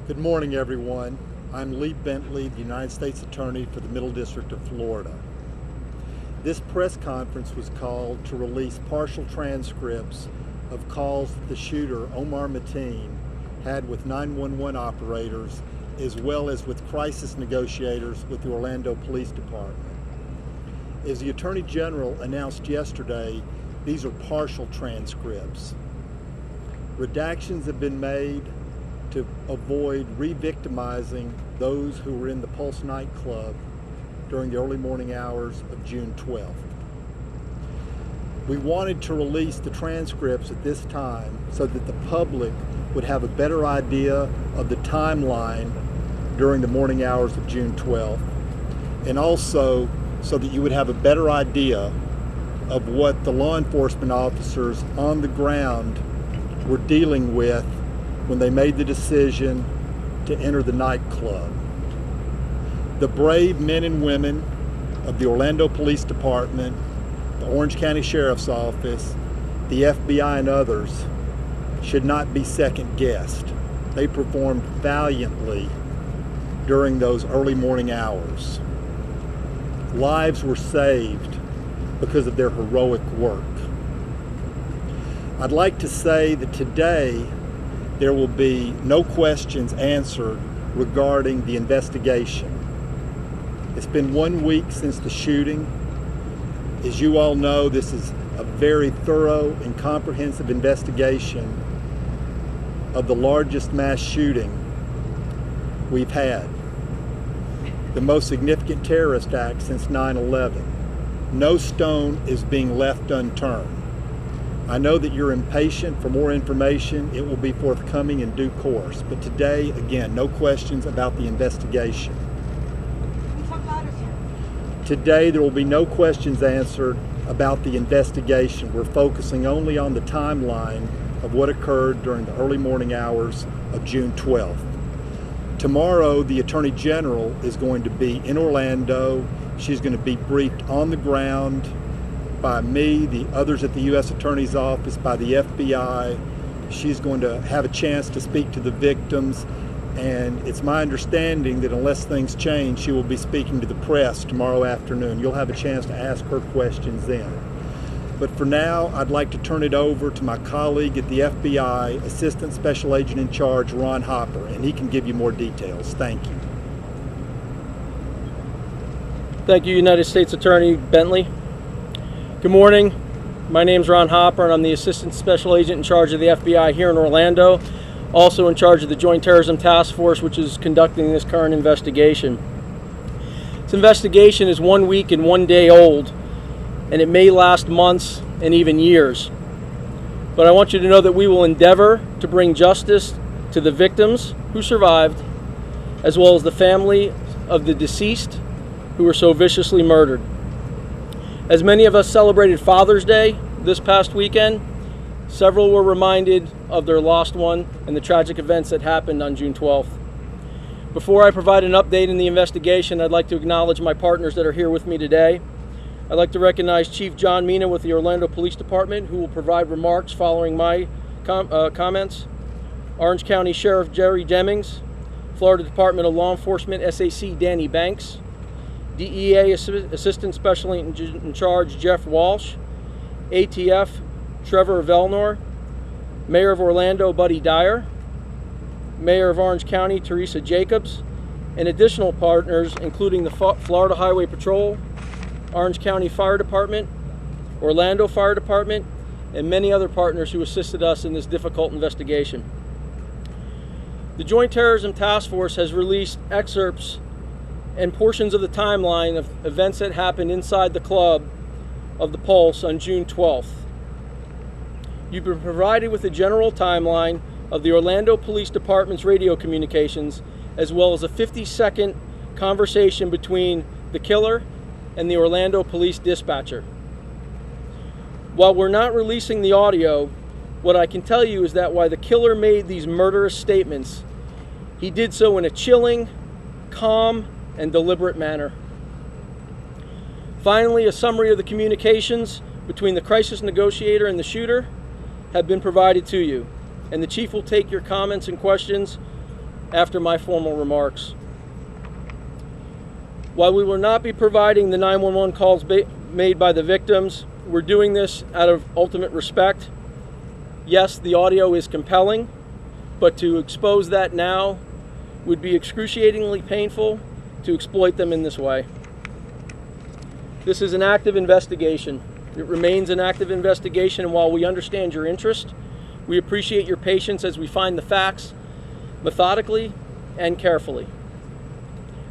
Good morning, everyone. I'm Lee Bentley, the United States Attorney for the Middle District of Florida. This press conference was called to release partial transcripts of calls that the shooter, Omar Mateen, had with 911 operators, as well as with crisis negotiators with the Orlando Police Department. As the Attorney General announced yesterday, these are partial transcripts. Redactions have been made to avoid re-victimizing those who were in the Pulse nightclub during the early morning hours of June 12th. We wanted to release the transcripts at this time so that the public would have a better idea of the timeline during the morning hours of June 12th, and also so that you would have a better idea of what the law enforcement officers on the ground were dealing with when they made the decision to enter the nightclub. The brave men and women of the Orlando Police Department, the Orange County Sheriff's Office, the FBI, and others should not be second-guessed. They performed valiantly during those early morning hours. Lives were saved because of their heroic work. I'd like to say that today there will be no questions answered regarding the investigation. It's been 1 week since the shooting. As you all know, this is a very thorough and comprehensive investigation of the largest mass shooting we've had, the most significant terrorist act since 9/11. No stone is being left unturned. I know that you're impatient for more information. It will be forthcoming in due course. But today, again, no questions about the investigation. Today, there will be no questions answered about the investigation. We're focusing only on the timeline of what occurred during the early morning hours of June 12th. Tomorrow, the Attorney General is going to be in Orlando. She's going to be briefed on the ground by me, the others at the U.S. Attorney's Office, by the FBI. She's going to have a chance to speak to the victims, and it's my understanding that unless things change, she will be speaking to the press tomorrow afternoon. You'll have a chance to ask her questions then. But for now, I'd like to turn it over to my colleague at the FBI, Assistant Special Agent in Charge, Ron Hopper, and he can give you more details. Thank you. Thank you, United States Attorney Bentley. Good morning. My name is Ron Hopper, and I'm the Assistant Special Agent in charge of the FBI here in Orlando, also in charge of the Joint Terrorism Task Force, which is conducting this current investigation. This investigation is 1 week and 1 day old, and it may last months and even years. But I want you to know that we will endeavor to bring justice to the victims who survived, as well as the family of the deceased who were so viciously murdered. As many of us celebrated Father's Day this past weekend, several were reminded of their lost one and the tragic events that happened on June 12th. Before I provide an update in the investigation, I'd like to acknowledge my partners that are here with me today. I'd like to recognize Chief John Mina with the Orlando Police Department, who will provide remarks following my comments. Orange County Sheriff Jerry Demings, Florida Department of Law Enforcement SAC Danny Banks, DEA Assistant Special Agent in Charge Jeff Walsh, ATF Trevor Velnor, Mayor of Orlando Buddy Dyer, Mayor of Orange County Teresa Jacobs, and additional partners including the Florida Highway Patrol, Orange County Fire Department, Orlando Fire Department, and many other partners who assisted us in this difficult investigation. The Joint Terrorism Task Force has released excerpts and portions of the timeline of events that happened inside the club of the Pulse on June 12th. You've been provided with a general timeline of the Orlando Police Department's radio communications, as well as a 50-second conversation between the killer and the Orlando Police dispatcher. While we're not releasing the audio, what I can tell you is that while the killer made these murderous statements, he did so in a chilling, calm, and deliberate manner. Finally, a summary of the communications between the crisis negotiator and the shooter have been provided to you, and the chief will take your comments and questions after my formal remarks. While we will not be providing the 911 calls made by the victims, we're doing this out of ultimate respect. Yes, the audio is compelling, but to expose that now would be excruciatingly painful to exploit them in this way. This is an active investigation. It remains an active investigation, and while we understand your interest, we appreciate your patience as we find the facts methodically and carefully.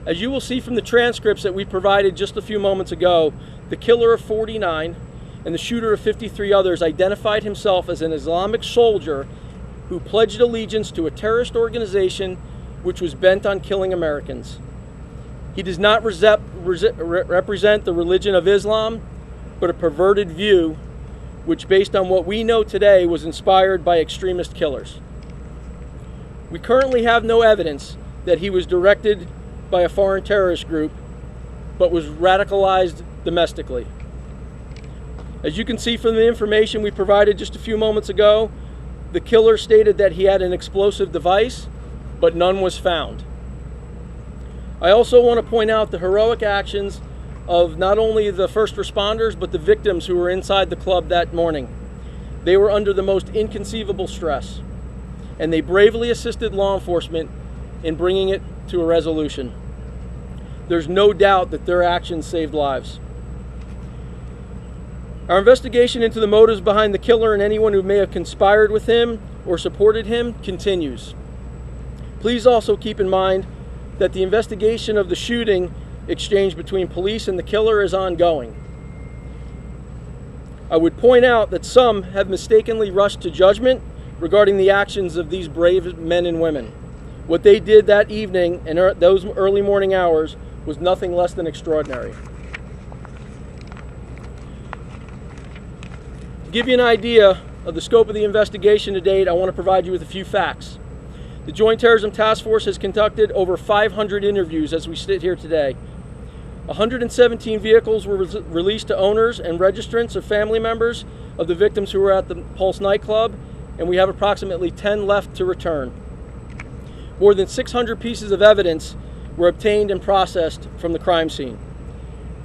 As you will see from the transcripts that we provided just a few moments ago, the killer of 49 and the shooter of 53 others identified himself as an Islamic soldier who pledged allegiance to a terrorist organization which was bent on killing Americans. He does not represent the religion of Islam, but a perverted view which, based on what we know today, was inspired by extremist killers. We currently have no evidence that he was directed by a foreign terrorist group, but was radicalized domestically. As you can see from the information we provided just a few moments ago, the killer stated that he had an explosive device, but none was found. I also want to point out the heroic actions of not only the first responders, but the victims who were inside the club that morning. They were under the most inconceivable stress, and they bravely assisted law enforcement in bringing it to a resolution. There's no doubt that their actions saved lives. Our investigation into the motives behind the killer and anyone who may have conspired with him or supported him continues. Please also keep in mind that the investigation of the shooting exchange between police and the killer is ongoing. I would point out that some have mistakenly rushed to judgment regarding the actions of these brave men and women. What they did that evening and those early morning hours was nothing less than extraordinary. To give you an idea of the scope of the investigation to date, I want to provide you with a few facts. The Joint Terrorism Task Force has conducted over 500 interviews as we sit here today. 117 vehicles were released to owners and registrants of family members of the victims who were at the Pulse nightclub, and we have approximately 10 left to return. More than 600 pieces of evidence were obtained and processed from the crime scene.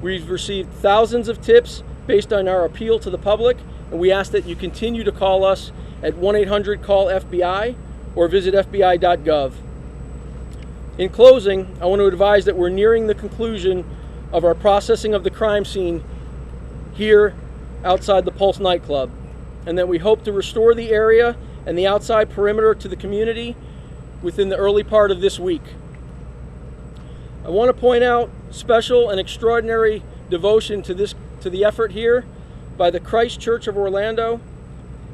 We've received thousands of tips based on our appeal to the public, and we ask that you continue to call us at 1-800-CALL-FBI or visit FBI.gov. In closing, I want to advise that we're nearing the conclusion of our processing of the crime scene here outside the Pulse nightclub, and that we hope to restore the area and the outside perimeter to the community within the early part of this week. I want to point out special and extraordinary devotion to the effort here by the Christ Church of Orlando,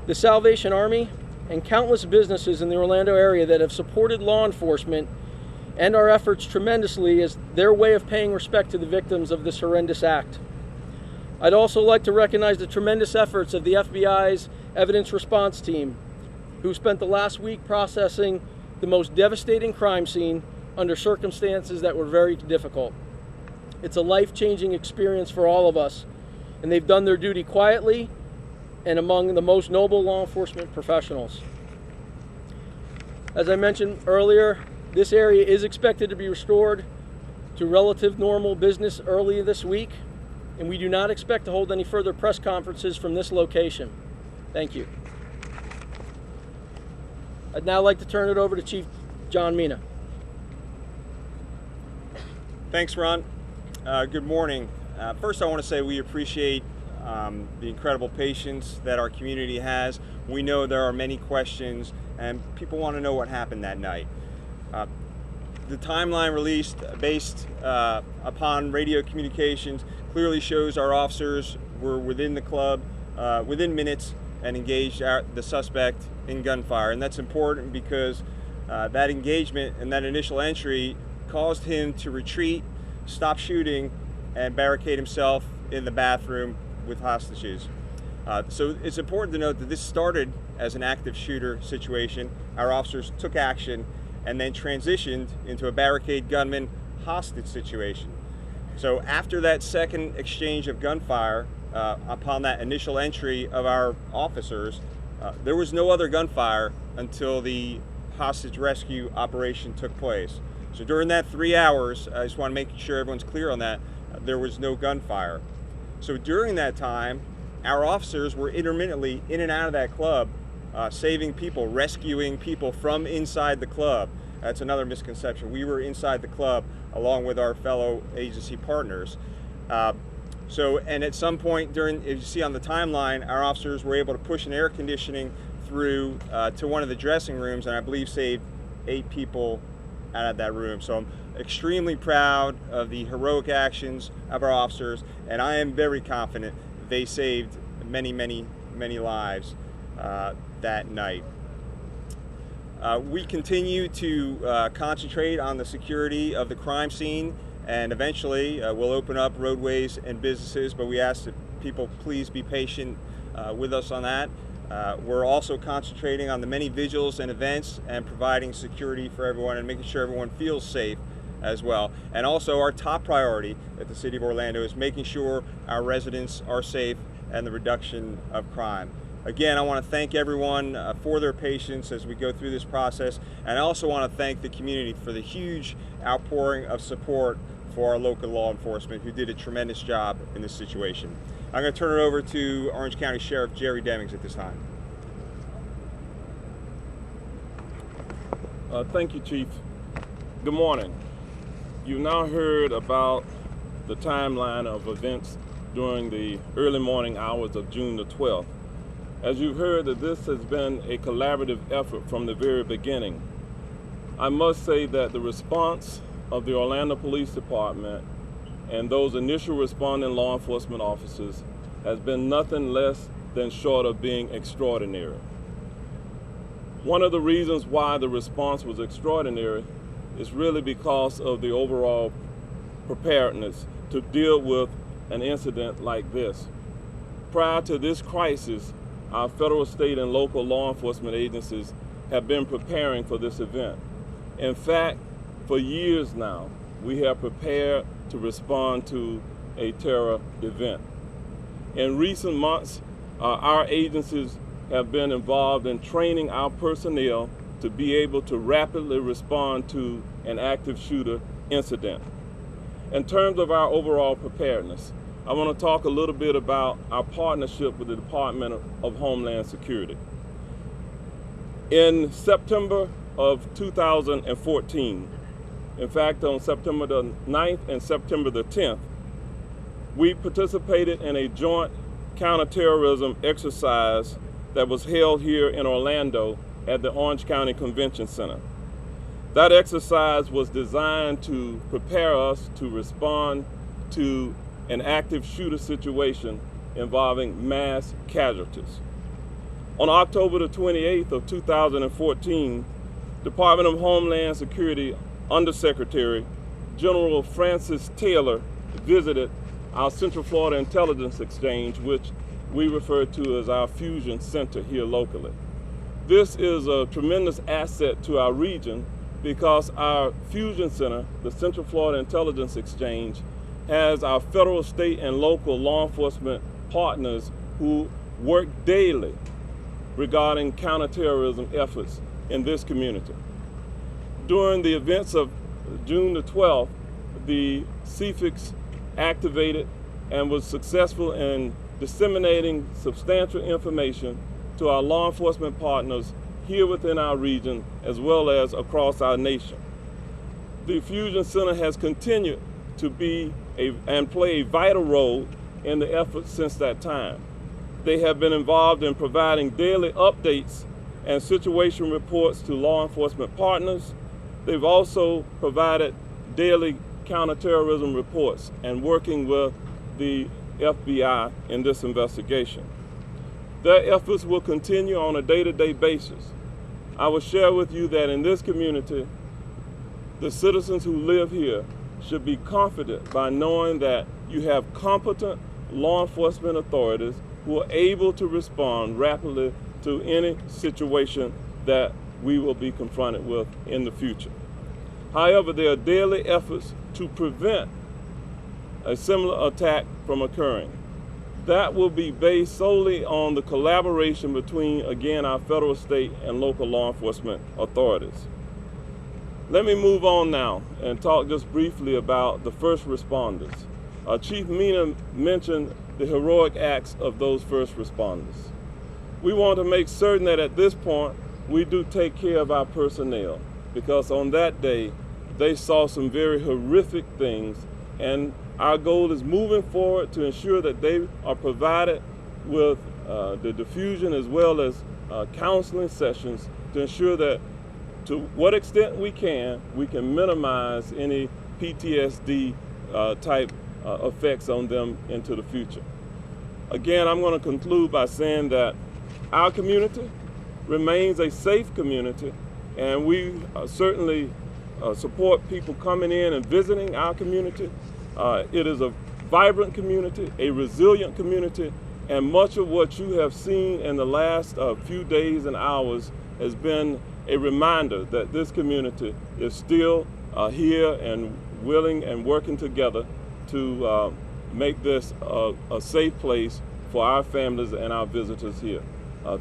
the Salvation Army, and countless businesses in the Orlando area that have supported law enforcement and our efforts tremendously as their way of paying respect to the victims of this horrendous act. I'd also like to recognize the tremendous efforts of the FBI's evidence response team, who spent the last week processing the most devastating crime scene under circumstances that were very difficult. It's a life-changing experience for all of us, and they've done their duty quietly and among the most noble law enforcement professionals. As I mentioned earlier, this area is expected to be restored to relative normal business early this week, and we do not expect to hold any further press conferences from this location. Thank you. I'd now like to turn it over to Chief John Mina. Thanks, Ron. Good morning. First, I want to say we appreciate the incredible patience that our community has. We know there are many questions, and people want to know what happened that night. The timeline released based upon radio communications clearly shows our officers were within the club within minutes and engaged the suspect in gunfire. And that's important because that engagement and that initial entry caused him to retreat, stop shooting, and barricade himself in the bathroom with hostages. So it's important to note that this started as an active shooter situation. Our officers took action and then transitioned into a barricade gunman hostage situation. So after that second exchange of gunfire, upon that initial entry of our officers, there was no other gunfire until the hostage rescue operation took place. So during that 3 hours, I just want to make sure everyone's clear on that, there was no gunfire. So during that time, our officers were intermittently in and out of that club, saving people, rescuing people from inside the club. That's another misconception. We were inside the club along with our fellow agency partners. And at some point during, as you see on the timeline, our officers were able to push an air conditioning through to one of the dressing rooms, and I believe saved 8 people out of that room. So I'm extremely proud of the heroic actions of our officers, and I am very confident they saved many, many, many lives that night. We continue to concentrate on the security of the crime scene, and eventually we'll open up roadways and businesses, but we ask that people please be patient with us on that. We're also concentrating on the many vigils and events and providing security for everyone and making sure everyone feels safe as well. And also our top priority at the City of Orlando is making sure our residents are safe and the reduction of crime. Again, I want to thank everyone for their patience as we go through this process, and I also want to thank the community for the huge outpouring of support for our local law enforcement, who did a tremendous job in this situation. I'm going to turn it over to Orange County Sheriff Jerry Demings at this time. Thank you, Chief. Good morning. You've now heard about the timeline of events during the early morning hours of June the 12th. As you've heard, that this has been a collaborative effort from the very beginning. I must say that the response of the Orlando Police Department and those initial responding law enforcement officers has been nothing less than short of being extraordinary. One of the reasons why the response was extraordinary is really because of the overall preparedness to deal with an incident like this. Prior to this crisis, our federal, state, and local law enforcement agencies have been preparing for this event. In fact, for years now, we have prepared to respond to a terror event. In recent months, our agencies have been involved in training our personnel to be able to rapidly respond to an active shooter incident. In terms of our overall preparedness, I want to talk a little bit about our partnership with the Department of Homeland Security. In September of 2014, in fact, on September the 9th and September the 10th, we participated in a joint counterterrorism exercise that was held here in Orlando at the Orange County Convention Center. That exercise was designed to prepare us to respond to an active shooter situation involving mass casualties. On October the 28th of 2014, Department of Homeland Security Undersecretary General Francis Taylor visited our Central Florida Intelligence Exchange, which we refer to as our Fusion Center here locally. This is a tremendous asset to our region because our Fusion Center, the Central Florida Intelligence Exchange, has our federal, state, and local law enforcement partners who work daily regarding counterterrorism efforts in this community. During the events of June the 12th, the CFIX activated and was successful in disseminating substantial information to our law enforcement partners here within our region as well as across our nation. The Fusion Center has continued to be and play a vital role in the effort since that time. They have been involved in providing daily updates and situation reports to law enforcement partners. They've also provided daily counterterrorism reports and working with the FBI in this investigation. Their efforts will continue on a day-to-day basis. I will share with you that in this community, the citizens who live here should be confident by knowing that you have competent law enforcement authorities who are able to respond rapidly to any situation that we will be confronted with in the future. However, there are daily efforts to prevent a similar attack from occurring. that will be based solely on the collaboration between, again, our federal, state, and local law enforcement authorities. Let me move on now and talk just briefly about the first responders. Chief Mina mentioned the heroic acts of those first responders. We want to make certain that at this point we do take care of our personnel, because on that day they saw some very horrific things, and our goal is moving forward to ensure that they are provided with the diffusion as well as counseling sessions to ensure that to what extent we can minimize any PTSD type effects on them into the future. Again, I'm going to conclude by saying that our community remains a safe community, and we certainly support people coming in and visiting our community. It is a vibrant community, a resilient community, and much of what you have seen in the last few days and hours has been a reminder that this community is still here and willing and working together to make this a safe place for our families and our visitors here.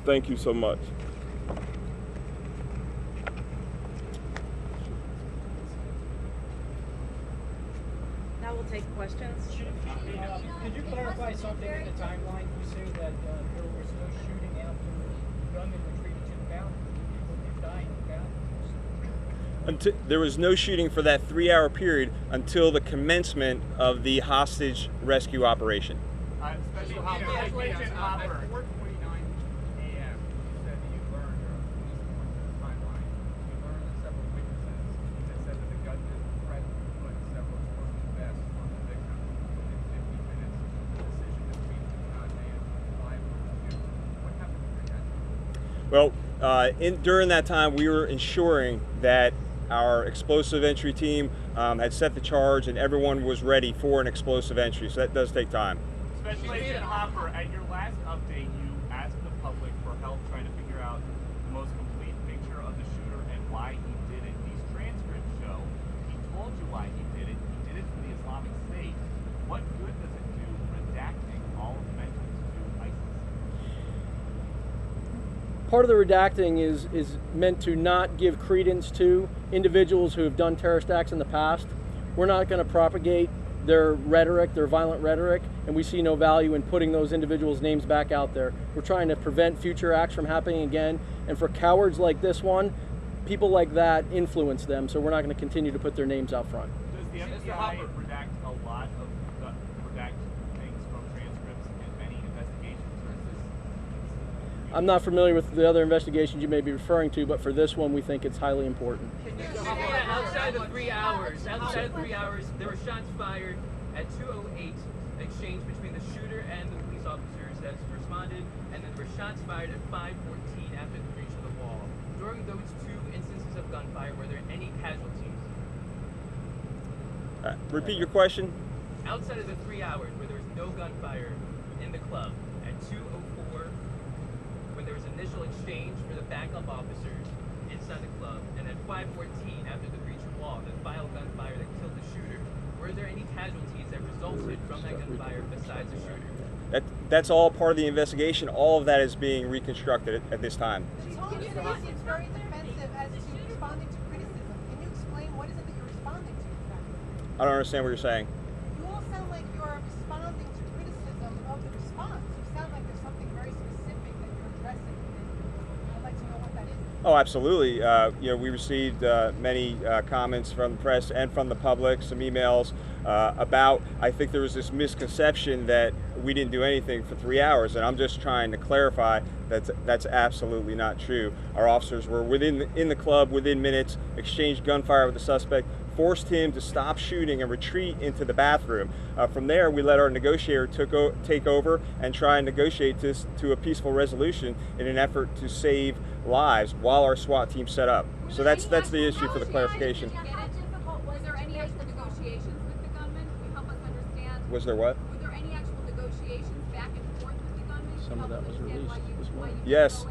Thank you so much. Now we'll take questions. Could you clarify something in the timeline? You say that there was no shooting after the gunman retreated to the mountain. People did die in the mountain. There was no shooting for that 3-hour period until the commencement of the hostage rescue operation. Special Hopper. At 4:29 a.m., you said that you learned, or at least according to the timeline, you learned that several witnesses that said that the gunman threatened to put several explosive vests on the victim within 15 minutes. The decision between 9 a.m. and 5:02. What happened during that time? Well, during that time, we were ensuring that our explosive entry team had set the charge and everyone was ready for an explosive entry, so that does take time. Special Agent Hopper, at your last update, you asked the public for help trying to figure out the most complete picture of the shooter and why he did it. These transcripts show he told you why he did it. He did it for the Islamic State. What good does it do redacting all of the mentions to ISIS? Part of the redacting is meant to not give credence to individuals who have done terrorist acts in the past. We're not going to propagate their rhetoric, their violent rhetoric, and we see no value in putting those individuals' names back out there. We're trying to prevent future acts from happening again, and for cowards like this one, people like that influence them, so we're not going to continue to put their names out front. Does the FBI redact a lot of redact things from transcripts in many investigations, or is this? I'm not familiar with the other investigations you may be referring to, but for this one, we think it's highly important. Outside of 3 hours, there were shots fired at 2:08, exchanged between the shooter and the police officers that responded, and then there were shots fired at 5:14 after the breach of the wall. During those two instances of gunfire, were there any casualties? Repeat your question. Outside of the 3 hours where there was no gunfire in the club, at 2:04, when there was initial exchange for the backup officers inside the club, and at 5:14 after the breach of wall, the violent gunfire that killed the shooter, were there any casualties that resulted from that gunfire besides the shooter? That's all part of the investigation. All of that is being reconstructed at this time. It's very defensive as to responding to criticism. Can you explain what is it that you're responding to exactly? I don't understand what you're saying. You all sound like you're responding to criticism of the response. You sound like there's something very specific that you're addressing. And I'd like to know what that is. Oh, absolutely. We received many comments from the press and from the public, some emails about, I think there was this misconception that we didn't do anything for 3 hours, and I'm just trying to clarify that's absolutely not true. Our officers were in the club within minutes, exchanged gunfire with the suspect, forced him to stop shooting and retreat into the bathroom. From there, we let our negotiator take over and try and negotiate this to a peaceful resolution in an effort to save lives while our SWAT team set up. So that's the issue for the clarification. Was there any actual negotiations with the gunman? Can you help us understand? Was there what? Were there any actual negotiations back and forth with the gunman? Some of that was released as well. Yes.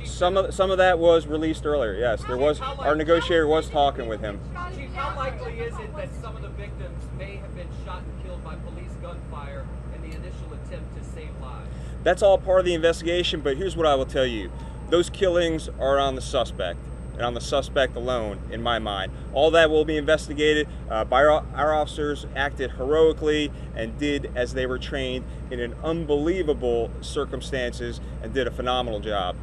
Some of that was released earlier. Yes, there was. Our negotiator was talking with him. Chief, how likely is it that some of the victims may have been shot and killed by police gunfire in the initial attempt to save lives? That's all part of the investigation, but here's what I will tell you. Those killings are on the suspect, and on the suspect alone, in my mind. All that will be investigated. By our officers acted heroically and did as they were trained in an unbelievable circumstances and did a phenomenal job.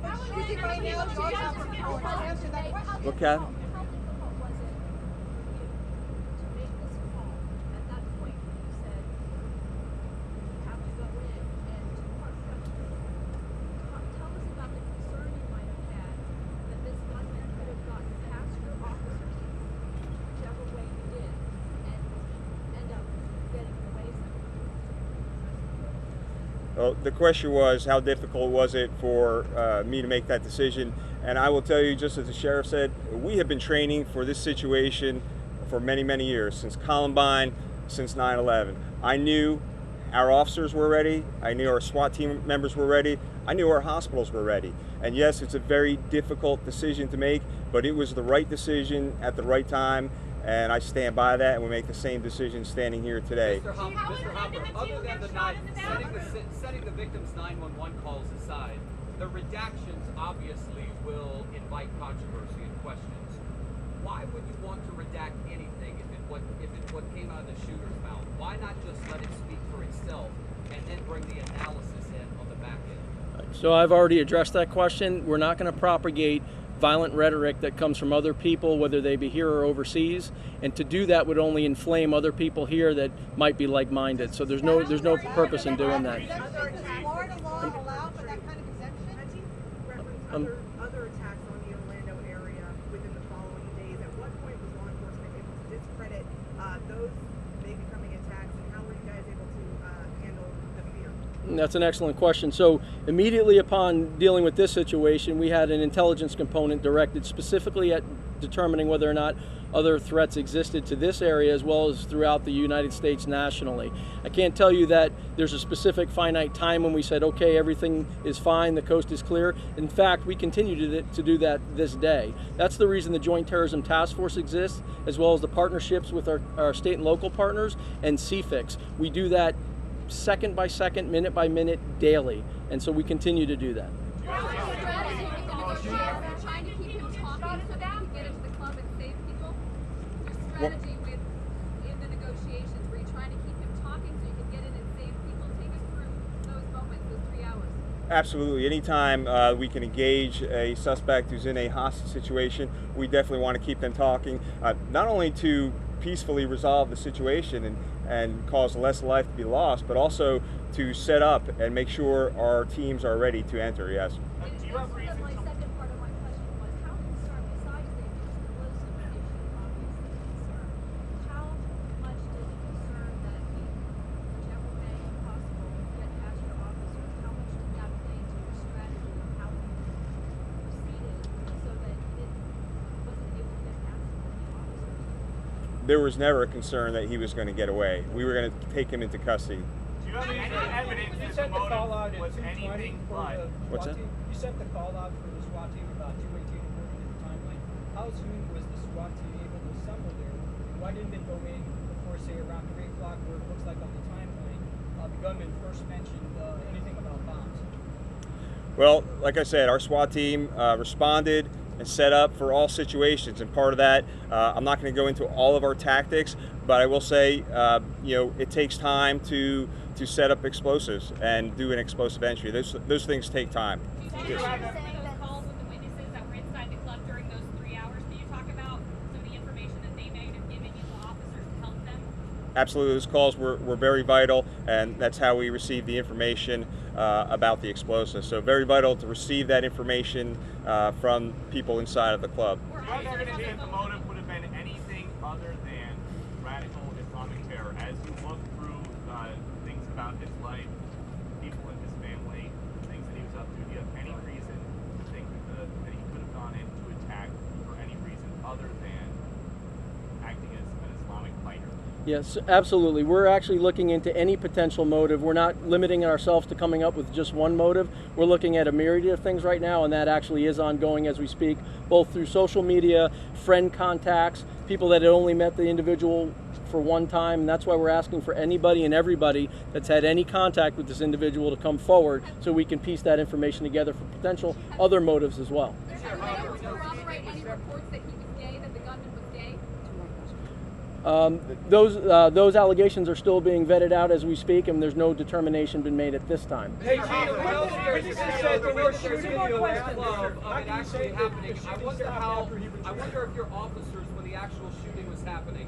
Okay. Well, the question was, how difficult was it for me to make that decision? And I will tell you, just as the sheriff said, we have been training for this situation for many, many years, since Columbine, since 9/11. I knew our officers were ready. I knew our SWAT team members were ready. I knew our hospitals were ready. And yes, it's a very difficult decision to make, but it was the right decision at the right time. And I stand by that, and we make the same decision standing here today. Mr. Hopper, other than setting the victim's 911 calls aside, the redactions obviously will invite controversy and questions. Why would you want to redact anything if it what came out of the shooter's mouth? Why not just let it speak for itself and then bring the analysis in on the back end? So I've already addressed that question. We're not going to propagate violent rhetoric that comes from other people, whether they be here or overseas, and to do that would only inflame other people here that might be like-minded. So there's no purpose in doing that. Does Florida law allow for that kind of exemption? Other attacks on the Orlando area within the following days. At what point was law enforcement able to discredit those maybe coming attacks, and how were you guys able to handle the fear? That's an excellent question. So immediately upon dealing with this situation, we had an intelligence component directed specifically at determining whether or not other threats existed to this area as well as throughout the United States nationally. I can't tell you that there's a specific finite time when we said, okay, everything is fine, the coast is clear. In fact, we continue to do that this day. That's the reason the Joint Terrorism Task Force exists, as well as the partnerships with our state and local partners and CFIX. We do that second by second, minute by minute, daily. And so we continue to do that. Trying to keep him talking so that he can get into the club and save people? Your strategy in the negotiations, were you trying to keep him talking so you could get in and save people? Take us through those moments, those 3 hours. Absolutely. Anytime we can engage a suspect who's in a hostage situation, we definitely want to keep them talking, not only to peacefully resolve the situation and cause less life to be lost, but also to set up and make sure our teams are ready to enter, yes. Do you have reason? My second part of my question was, how concerned, besides the explosive issue, obviously concerned, how much does it concern that we, whichever way possible, get past your officers? How much does that play into your strategy of how you proceeded so that it wasn't able to get past the officers? There was never a concern that he was going to get away. We were going to take him into custody. Do you have any evidence You that sent the the call motive out was at 2:20 anything for but? the What's SWAT that? team. You sent the call out for the SWAT team about 2:18 according to the timeline. How soon was the SWAT team able to assemble there? Why didn't it go in before, say, around 3 o'clock, where it looks like on the timeline, the gunman first mentioned anything about bombs? Well, like I said, our SWAT team responded and set up for all situations, and part of that, I'm not going to go into all of our tactics, but I will say, it takes time to set up explosives and do an explosive entry. Those things take time. Those calls with the witnesses that were inside the club during those 3 hours, can you talk about some of the information that they may have given you, the officers, to help them? Absolutely, those calls were very vital, and that's how we received the information about the explosives. So very vital to receive that information from people inside of the club. Do you have evidence that the motive would have been anything other than radical Islamic terror? As you look through things about his life, people in his family, things that he was up to, do you have any reason to think that he could have gone in to attack for any reason other than acting as an Islamic fighter? Yes, absolutely. We're actually looking into any potential motive. We're not limiting ourselves to coming up with just one motive. We're looking at a myriad of things right now, and that actually is ongoing as we speak, both through social media, friend contacts, people that had only met the individual for one time. And that's why we're asking for anybody and everybody that's had any contact with this individual to come forward so we can piece that information together for potential other motives as well. Have you been able to corroborate any reports that he was gay, that the gunman was gay? Those allegations are still being vetted out as we speak, and there's no determination been made at this time. Hey, Gina, witnesses said there was shooting video at the club of it actually happening. I wonder if your officers, when the actual shooting was happening,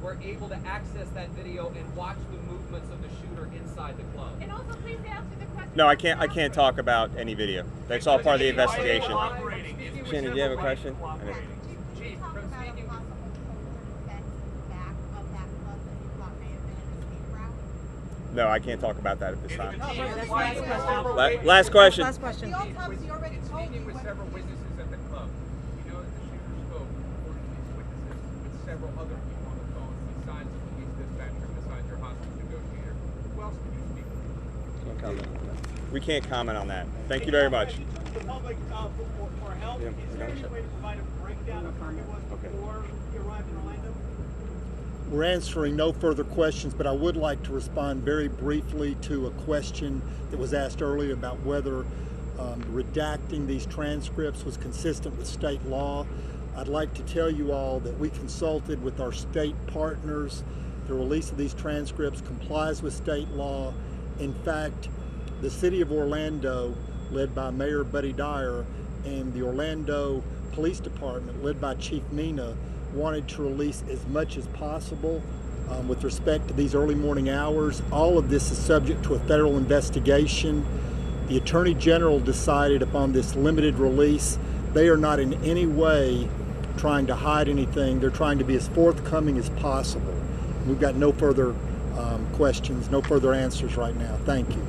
were able to access that video and watch the movements of the shooter inside the club. And also, please answer the question. No, I can't talk about any video. That's all part of the investigation. Shannon, do you have a question? Chief, Talk from about a speaking with possible fence back of that club that you thought may have been an escape route? No, I can't talk about that at this time. Last question. Last question. The autopsy already told you Speaking with what several witnesses at the club, you know that the shooter spoke, according to these witnesses, with several other people on the phone besides the police dispatcher, besides your hostage negotiator. Who else did you speak with? Can't comment on that. We can't comment on that. Thank you very much. The public for help. Yeah, Is there any way to provide a breakdown of where he was before he arrived in Orlando? We're answering no further questions, but I would like to respond very briefly to a question that was asked earlier about whether redacting these transcripts was consistent with state law. I'd like to tell you all that we consulted with our state partners. The release of these transcripts complies with state law. In fact, the city of Orlando, led by Mayor Buddy Dyer, and the Orlando Police Department, led by Chief Mina, wanted to release as much as possible with respect to these early morning hours. All of this is subject to a federal investigation. The Attorney General decided upon this limited release. They are not in any way trying to hide anything. They're trying to be as forthcoming as possible. We've got no further questions, no further answers right now. Thank you.